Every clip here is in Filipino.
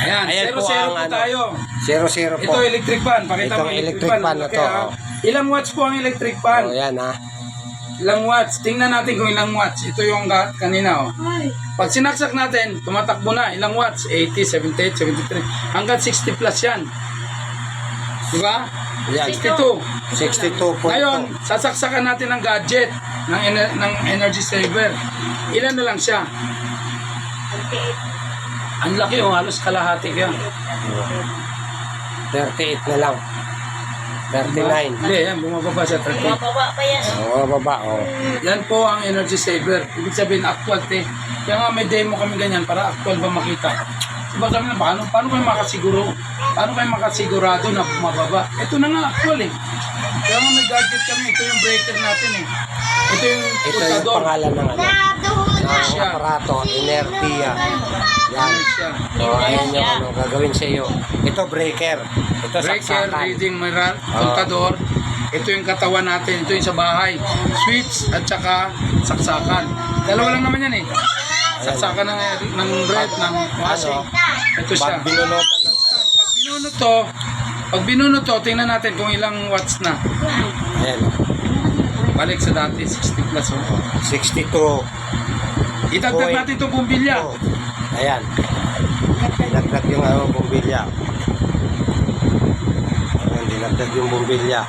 Ayan, Ayan po 0-0 ang po ano. tayo. 0-0 po. Ito electric fan. Pakita Itong mo electric fan na to, Okay, ilang watts po ang electric fan? O, yan ha. Ilang watts? Tingnan natin kung ilang watts. Ito yung kanina. Oh. Pag sinaksak natin, tumatakbo na. Ilang watts? 80, 78, 73. Hanggang 60 plus yan. Di ba? Yan. 62. 62 po. Ngayon, sasaksakan natin ang gadget ng energy saver. Ilan na lang siya? Ang laki oh, halos kalahati yan. 38 na lang. 39. Hindi, yan, bumababa siya 30. Mababa pa yan. Oo, baba. Oh. Yan po ang energy saver. Ibig sabihin, actual te. Kaya nga may demo kami ganyan para actual ba makita. Diba sabi na, paano kayo makasiguro? Paano kayo makasigurado na bumababa? Ito na nga, actual eh. Kaya nga may gadget kami. Ito yung breaker natin eh. Ito yung Ito yung pulsador. pangalan ng ano. Ng aparato, Inertia. Yan. Siya. So, ayan yung ano, gagawin sa iyo. Ito breaker. Ito Breaker, saksakan. reading mirror, pulsador. Ito yung katawan natin. Ito yung sa bahay. Switch at saka saksakan. Dalawa lang naman yan eh. Saksakan ng red, ng washing. Ito siya. Pag binunutan ng Pag binunot to, tingnan natin kung ilang watts na. ayan, Balik sa dati, 60 plus. Oh. 62. Idagdag natin ito bumbilya. Oh. Ayan. Dinagdag yung ano, bumbilya. Ayan, dinagdag yung bumbilya.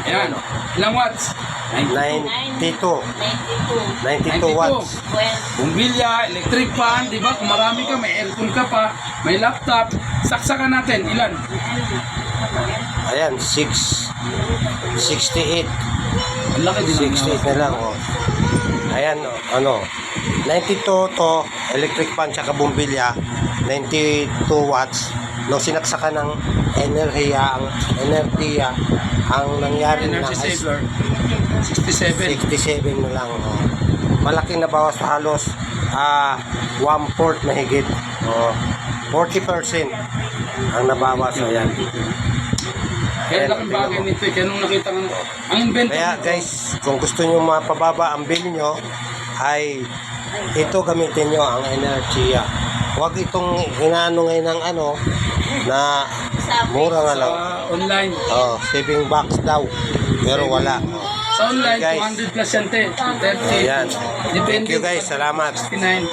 Ayan. Ilang watts? 92. 92. 92 watts. Bumbilya, electric fan, di ba? Kung marami ka, may aircon ka pa, may laptop, saksakan natin. Ilan? Ayan, 68. Ang laki din. 68 na lang, oh. Ayan, oh, ano. 92 to, electric fan tsaka bumbilya. 92 watts. Nung sinaksakan ng enerhiya, ang nangyari na Energy ay saver. 67. 67 na lang. Oh. Malaking nabawas sa halos 1/4 na higit. Oh. 40% ang nabawas. Ayan. Kaya Ayan, laking bagay tingnan mo. nito. Kaya nung nakita ko, ang invento Kaya nito, guys, kung gusto nyo mapababa ang bill nyo, ay ito gamitin nyo ang enerhiya. Huwag itong inaano ngayon ng ano, na mura nga lang. sa online. Oh, saving box daw. Pero wala. Sa online, Guys. 200 plus yan, te. 30. Ayan. Thank Depende. you guys. Salamat. 69.